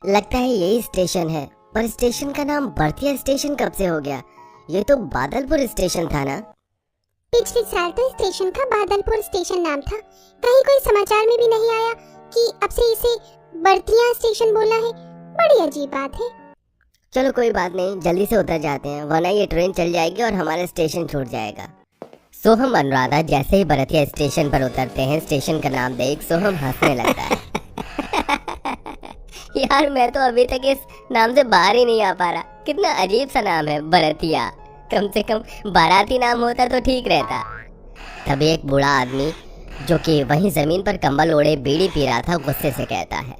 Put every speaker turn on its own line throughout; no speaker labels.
लगता है यही स्टेशन है, पर स्टेशन का नाम बर्थिया स्टेशन कब से हो गया? ये तो बादलपुर स्टेशन था ना?
पिछले साल तो स्टेशन का बादलपुर स्टेशन नाम था। कहीं कोई समाचार में भी नहीं आया कि अब से इसे बर्थिया स्टेशन बोलना है। बड़ी अजीब बात है।
चलो कोई बात नहीं, जल्दी से उतर जाते हैं, वरना ये ट्रेन चल जाएगी और हमारा स्टेशन छूट जाएगा। सोहम अनुराधा जैसे ही बरथिया स्टेशन पर उतरते हैं, स्टेशन का नाम देख सोहम हंसने लगता है। यार मैं तो अभी तक इस नाम से बाहर ही नहीं आ पा रहा। कितना अजीब सा नाम है बरथिया। कम से कम बाराती नाम होता तो ठीक रहता। तभी एक बूढ़ा आदमी जो कि वहीं जमीन पर कंबल ओढ़े बीड़ी पी रहा था, गुस्से से कहता है,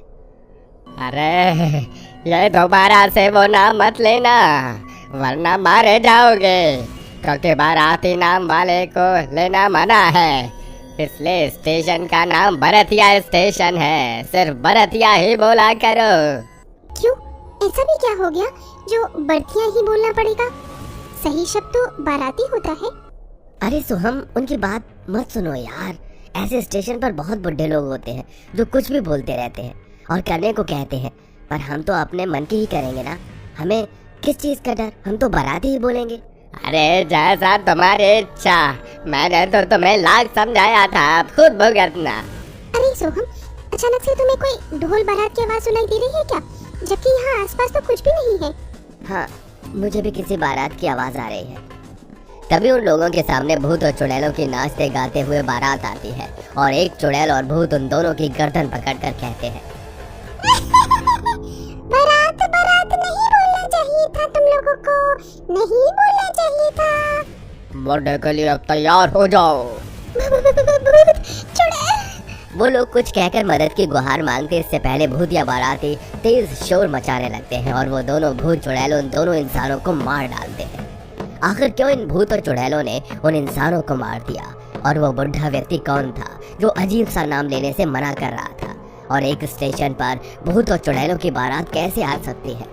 अरे ये दोबारा से वो नाम मत लेना, वरना मारे जाओगे, क्योंकि बाराती नाम वाले को लेना मना है। इसलिए स्टेशन का नाम बरथिया स्टेशन है, सिर्फ बरथिया ही बोला करो।
क्यों, ऐसा भी क्या हो गया जो बर्थिया ही बोलना पड़ेगा? सही शब्द तो बाराती होता है।
अरे सोहम, उनकी बात मत सुनो यार। ऐसे स्टेशन पर बहुत बुढ़े लोग होते हैं जो कुछ भी बोलते रहते हैं और करने को कहते हैं, पर हम तो अपने मन की ही करेंगे ना। हमें किस चीज का डर, हम तो बाराती ही बोलेंगे।
अरे जैसा तुम्हारी इच्छा, मैंने तो तुम्हें लाख समझाया था, अब खुद भुगतना।
अरे सोहम, अचानक से तुम्हें कोई ढोल बारात की आवाज सुनाई दे रही है क्या? जबकि यहाँ आसपास तो कुछ भी नहीं है।
हाँ, मुझे भी किसी बारात की आवाज आ रही है। तभी उन लोगों के सामने भूत और चुड़ैलों की नाचते गाते हुए बारात आती है और एक चुड़ैल और भूत उन दोनों की गर्दन पकड़कर कहते हैं,
बारात बारात नहीं बोलना चाहिए था, तुम लोगों को नहीं बोलना चाहिए था।
बर्थडे के लिए अब तैयार हो जाओ।
वो लोग कुछ कहकर मदद की गुहार मांगते, इससे पहले भूत या बाराती तेज शोर मचाने लगते हैं और वो दोनों भूत चुड़ैल उन दोनों इंसानों को मार डालते हैं। आखिर क्यों इन भूत और चुड़ैलों ने उन इंसानों को मार दिया, और वो बुढ़ा व्यक्ति कौन था जो अजीब सा नाम लेने से मना कर रहा था, और एक स्टेशन पर भूत और चुड़ैलों की बारात कैसे आ सकती है?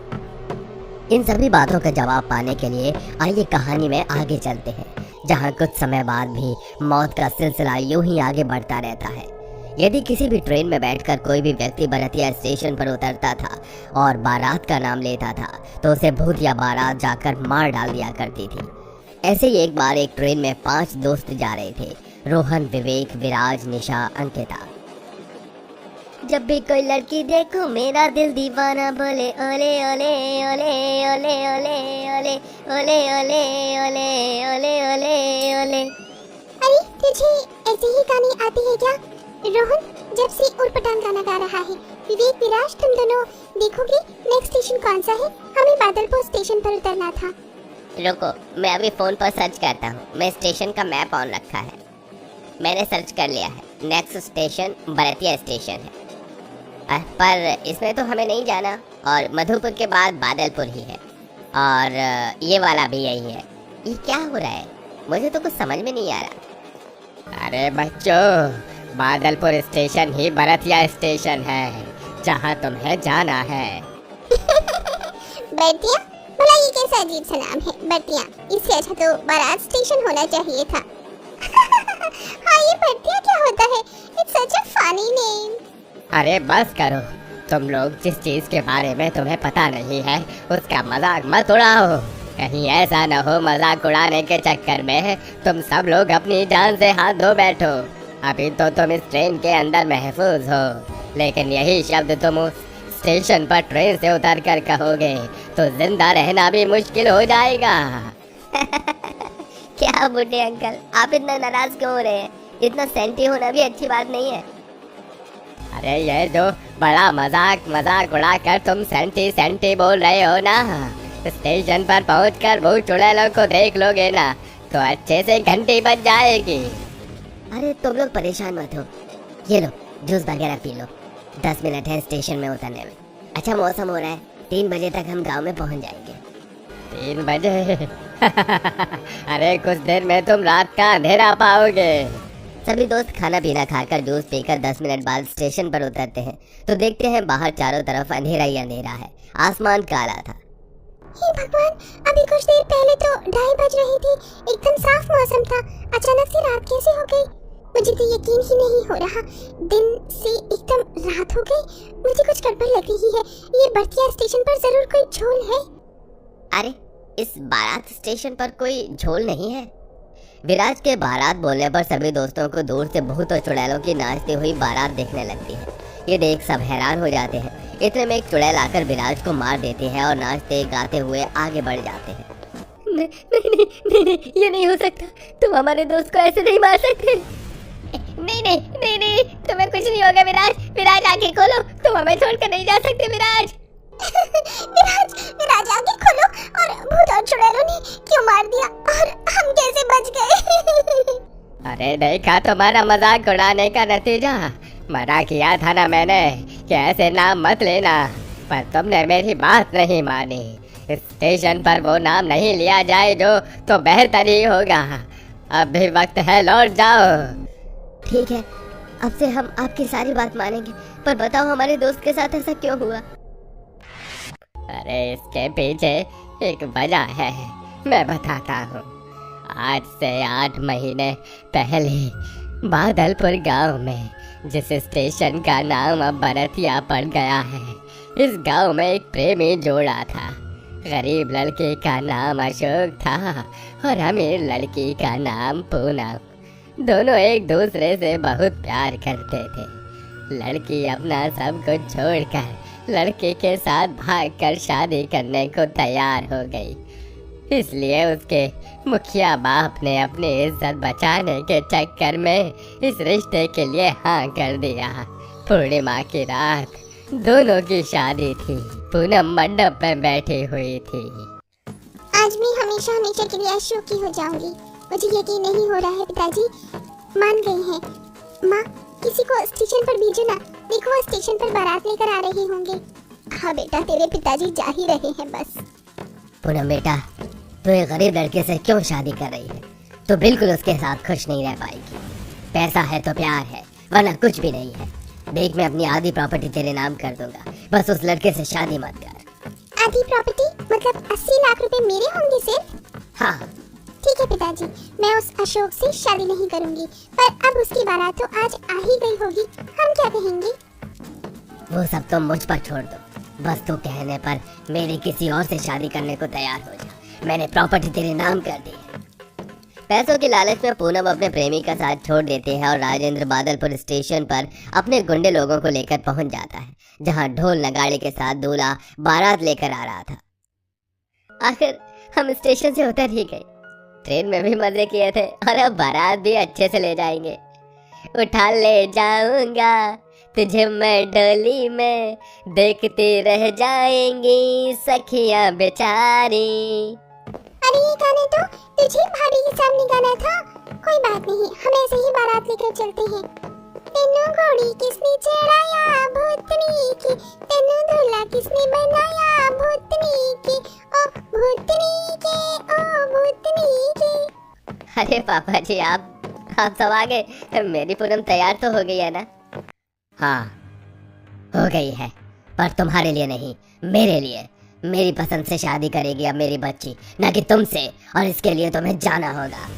इन सभी बातों का जवाब पाने के लिए आइए कहानी में आगे चलते हैं, जहाँ कुछ समय बाद भी मौत का सिलसिला यूं ही आगे बढ़ता रहता है। यदि किसी भी ट्रेन में बैठकर कोई भी व्यक्ति बरथिया स्टेशन पर उतरता था और बारात का नाम लेता था, तो उसे भूत या बारात जाकर मार डाल दिया करती थी। ऐसे ही एक बार एक ट्रेन में 5 दोस्त जा रहे थे, रोहन, विवेक, विराज, निशा, अंकिता। जब भी कोई लड़की देखो मेरा दिल दीवाना बोले ओले ओले ओले ओले ओले ओले ओले ओले ओले ओले ओले ओले।
अरे तुझे ऐसी ही गाने आती है क्या? रोहन जब से उटपटांग गाना गा रहा है। विवेक, विराज, तुम दोनों देखोगे नेक्स्ट स्टेशन कौन सा है? हमें बादलपुर स्टेशन पर उतरना था।
रुको, मैं अभी फोन पर सर्च करता हूँ। मैं स्टेशन का मैप ऑन रखा है, मैंने सर्च कर लिया है। नेक्स्ट स्टेशन बरथिया स्टेशन है, पर इसमें तो हमें नहीं जाना, और मधुपुर के बाद बादलपुर ही है, और ये वाला भी यही है। ये क्या हो रहा है? मुझे तो कुछ समझ में नहीं आ रहा।
अरे बच्चों, बादलपुर स्टेशन ही बरथिया स्टेशन है, जहाँ तुम्हें जाना है।
बर्थिया? भला ये कैसा अजीब सा नाम है बर्थिया? इससे अच्छा तो बारात स्टेशन होना चाहिए था। हाँ, ये बर्थिया क्या होता है? It's such a funny name.
अरे बस करो, तुम लोग जिस चीज के बारे में तुम्हें पता नहीं है उसका मजाक मत उड़ाओ। कहीं ऐसा न हो मजाक उड़ाने के चक्कर में तुम सब लोग अपनी जान से हाथ धो बैठो। अभी तो तुम इस ट्रेन के अंदर महफूज हो, लेकिन यही शब्द तुम उस स्टेशन पर ट्रेन से उतर कर कहोगे तो जिंदा रहना भी मुश्किल हो जाएगा।
क्या बूढ़े अंकल, आप इतना नाराज क्यों हो रहे हैं? इतना सेंटी होना भी अच्छी बात नहीं है।
अरे ये जो बड़ा मजाक उड़ाकर तुम सेंटी सेंटी बोल रहे हो ना, स्टेशन पर पहुंचकर भूत चुड़ैलों को देख लोगे ना तो अच्छे से घंटी बज जाएगी।
अरे तुम लोग परेशान मत हो, ये लो जूस वगैरह पी लो। 10 मिनट है स्टेशन में उतरने में। अच्छा मौसम हो रहा है, 3 बजे तक हम गांव में पहुंच जाएंगे।
3 बजे? अरे कुछ देर में तुम रात का अंधेरा पाओगे।
सभी दोस्त खाना पीना खाकर जूस पीकर 10 मिनट बाद स्टेशन पर उतरते हैं तो देखते हैं बाहर चारों तरफ अंधेरा ही अंधेरा है। आसमान काला था।
हे भगवान, अभी कुछ देर पहले तो 2:30 बज रही थी, एकदम साफ मौसम था, अचानक से रात कैसे हो गई? मुझे तो यकीन ही नहीं हो रहा, दिन से एकदम रात हो गई। मुझे कुछ गड़बड़ लग रही है। ये बर्तिया स्टेशन पर जरूर कोई झोल है।
अरे इस बारात स्टेशन पर कोई झोल नहीं है। विराज के बारात बोलने पर सभी दोस्तों को दूर से भूत और चुड़ैलों की नाचती हुई बारात देखने लगती है। ये देख सब हैरान हो जाते हैं। इतने में एक चुड़ैल आकर विराज को मार देती है और नाचते गाते हुए आगे बढ़ जाते हैं।
नहीं नहीं नहीं नहीं, ये नहीं हो सकता। तुम हमारे दोस्त को ऐसे नहीं मार सकते।
नहीं नहीं नहीं नहीं, तुम्हें कुछ नहीं होगा विराज। विराज आंखें खोलो, तुम हमें छोड़कर नहीं जा सकते विराज।
विराज विराज आंखें खोलो। और भूत और चुड़ैलों ने क्यों मार दिया और हम कैसे बच गए?
अरे देखा तुम्हारा मजाक उड़ाने का नतीजा। मना किया था ना मैंने कि ऐसे नाम मत लेना, पर तुमने मेरी बात नहीं मानी। स्टेशन पर वो नाम नहीं लिया जाए जो तो बेहतर ही होगा। अब भी वक्त है, लौट जाओ।
ठीक है, अब से हम आपकी सारी बात मानेंगे, पर बताओ हमारे दोस्त के साथ ऐसा क्यों हुआ?
अरे इसके पीछे एक वजह है, मैं बताता हूँ। आज से 8 महीने पहले बादलपुर गांव में, जिस स्टेशन का नाम अब बरतिया पड़ गया है, इस गांव में एक प्रेमी जोड़ा था। गरीब लड़के का नाम अशोक था और अमीर लड़की का नाम पूनम। दोनों एक दूसरे से बहुत प्यार करते थे। लड़की अपना सब कुछ छोड़कर लड़के के साथ भागकर शादी करने को तैयार हो गई। इसलिए उसके मुखिया बाप ने अपनी इज्जत बचाने के चक्कर में इस रिश्ते के लिए हाँ कर दिया। पूर्णिमा की रात दोनों की शादी थी। पूनम मंडप में बैठी हुई थी।
आज मैं हमेशा हमेशा के लिए अशोक हो जाऊंगी। मुझे यकीन नहीं हो रहा है पिताजी मान गए हैं। माँ किसी को स्टेशन पर भेजो ना, देखो वो स्टेशन पर बारात लेकर आ रहे होंगे। हाँ बेटा तेरे पिताजी जा ही रहे हैं बस।
पूनम बेटा, तू एक गरीब लड़के से क्यों शादी कर रही है? तो बिल्कुल उसके साथ खुश नहीं रह पाएगी। पैसा है तो प्यार है, वरना कुछ भी नहीं है। देख मैं अपनी आधी प्रॉपर्टी तेरे नाम कर दूंगा, बस उस लड़के से शादी मत कर।
आधी प्रॉपर्टी मतलब 80 लाख रुपए मेरे होंगे सिर्फ?
हाँ
ठीक है पिताजी, मैं उस अशोक से शादी नहीं करूंगी, पर अब उसकी बारात तो आज आ ही गई होगी, हम क्या कहेंगे?
वो सब तो मुझ पर छोड़ दो। बस तू कहने पर मेरी किसी और से शादी करने को तैयार हो जा। मैंने प्रॉपर्टी तेरे नाम कर दी है। पैसों की लालच में पूनम अपने प्रेमी का साथ छोड़ देते हैं और राजेंद्र बादलपुर स्टेशन पर अपने गुंडे लोगों को लेकर पहुंच जाता है, जहां ढोल नगाड़े के साथ दूल्हा बारात लेकर आ रहा था। आखिर हम स्टेशन से उतर ही गए। ट्रेन में भी मजे किए थे और अब बारात भी अच्छे से ले जाएंगे। उठा ले जाऊंगा तुझे मैं डोली में, देखती रह जाएंगी सखियां बेचारी।
अरे ये गाने तो तुझे भाभी के सामने गाना था। कोई बात नहीं, हम ऐसे ही बारात लेकर चलते हैं। तेनू घोड़ी किसने चढ़ाया भूतनी की, तेनू दूल्हा किसने बनाया भूतनी की, ओ भूतनी के ओ भूतनी के।
अरे पापा जी आप सब आ गए। मेरी पूनम तैयार तो हो गई है ना? हाँ हो गई है, पर तुम्हारे लिए नहीं, मेरे लिए। मेरी पसंद से शादी करेगी अब मेरी बच्ची, न कि तुमसे, और इसके लिए तुम्हें जाना होगा।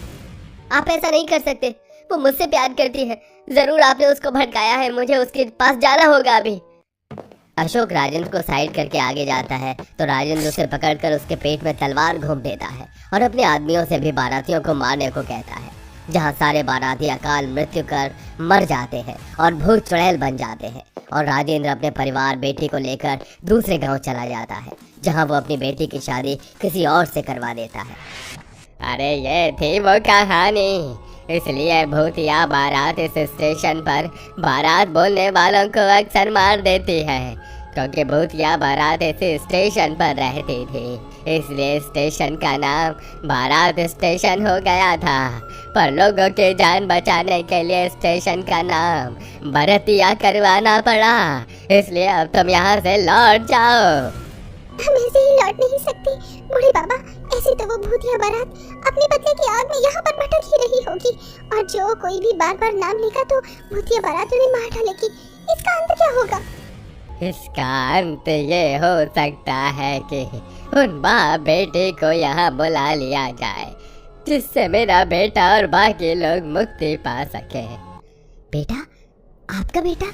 आप ऐसा नहीं कर सकते, वो मुझसे प्यार करती है। जरूर आपने उसको भड़काया है, मुझे उसके पास जाना होगा अभी। अशोक राजेंद्र को साइड करके आगे जाता है तो राजेंद्र उसे पकड़कर उसके पेट में तलवार घोंप देता है और अपने आदमियों से भी बारातियों को मारने को कहता है, जहाँ सारे बाराती अकाल मृत्यु कर मर जाते हैं और भूत चुड़ैल बन जाते हैं। और राजेंद्र अपने परिवार बेटी को लेकर दूसरे गांव चला जाता है, जहां वो अपनी बेटी की शादी किसी और से करवा देता है।
अरे ये थी वो कहानी। इसलिए भूतिया बारात इस स्टेशन पर बारात बोलने वालों को अक्सर मार देती है, क्योंकि भूतिया बारात इस स्टेशन पर रहती थी। इसलिए स्टेशन का नाम बारात स्टेशन हो गया था। पर लोगों की जान बचाने के लिए स्टेशन का नाम बरतिया करवाना पड़ा। इसलिए अब तुम यहाँ से लौट जाओ।
हम ऐसे ही लौट नहीं सकते बूढ़े बाबा। ऐसे तो वो भूतिया बारात अपने बदले की आग में यहाँ पर भटक ही रही होगी, और जो कोई भी बार बार नाम लेगा तो भूतिया बारात उन्हें मार डालेगी। इसका अंत क्या होगा?
इसका अंत ये हो सकता है कि उन बाप बेटे को यहाँ बुला लिया जाए, जिससे मेरा बेटा और बाकी लोग मुक्ति पा सके।
बेटा? आपका बेटा?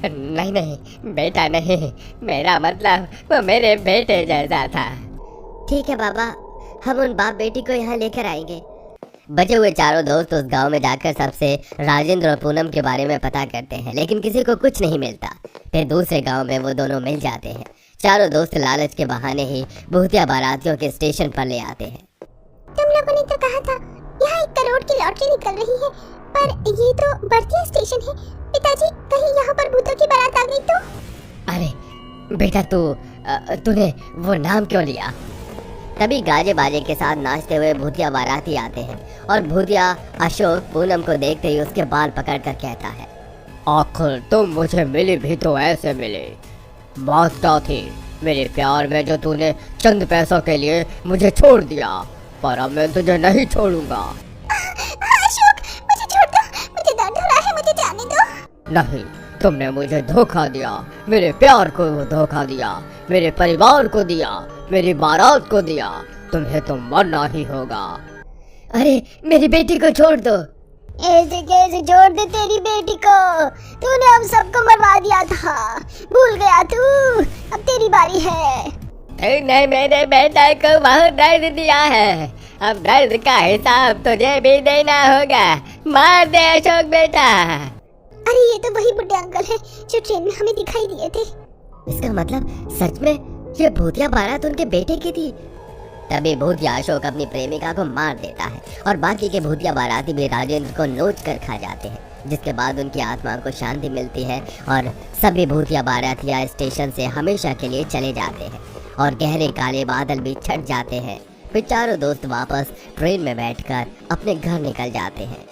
नहीं नहीं, बेटा नहीं, मेरा मतलब वो मेरे बेटे जैसा था।
ठीक है बाबा, हम उन बाप बेटी को यहाँ लेकर आएंगे। बचे हुए चारों दोस्त उस गांव में जाकर सबसे राजेंद्र और पूनम के बारे में पता करते हैं, लेकिन किसी को कुछ नहीं मिलता। फिर दूसरे गांव में वो दोनों मिल जाते हैं। चारों दोस्त लालच के बहाने ही भूतिया बारातियों के स्टेशन पर ले आते हैं।
तुम लोगों ने तो कहा था यहाँ 1 करोड़ की लॉटरी निकल रही है, पर ये तो बढ़ती स्टेशन है। पिताजी, कहीं यहाँ पर भूतों की बारात आ गई तो?
अरे बेटा, तूने वो नाम क्यों लिया? तभी गाजे बाजे के साथ नाचते हुए भूतिया बाराती आते हैं और भूतिया अशोक पूनम को देखते ही उसके बाल पकड़कर कहता है,
आखिर तुम मुझे मिली भी तो ऐसे मिली। बात क्या थी मेरे प्यार में जो तूने चंद पैसों के लिए मुझे छोड़ दिया, पर अब मैं तुझे नहीं छोड़ूंगा।
अशोक, मुझे छोड़ दो, मुझे दर्द हो रहा है, मुझे जाने दो।
नहीं, तुमने मुझे धोखा दिया, मेरे प्यार को धोखा दिया, मेरे परिवार को दिया, मेरी बारात को दिया। तुम्हें तो मरना ही होगा।
अरे मेरी बेटी को छोड़ दो।
ऐसे कैसे छोड़ दे तेरी बेटी को? तूने हम सबको मरवा दिया था, भूल गया तू? अब तेरी बारी है।
तूने मेरे बेटे को बहुत दर्द दिया है, अब दर्द का हिसाब तुझे भी देना होगा। मार दे अशोक बेटा।
अरे ये तो वही बुड्ढे अंकल है जो ट्रेन में हमें दिखाई दिए थे।
इसका मतलब सच में ये भूतिया बारात उनके बेटे की थी। तभी भूतिया अशोक अपनी प्रेमिका को मार देता है और बाकी के भूतिया बाराती भी राजेंद्र को नोच कर खा जाते हैं, जिसके बाद उनकी आत्मा को शांति मिलती है और सभी भूतिया बारातियां स्टेशन से हमेशा के लिए चले जाते हैं और गहरे काले बादल भी छट जाते हैं। फिर चारों दोस्त वापस ट्रेन में बैठकर अपने घर निकल जाते हैं।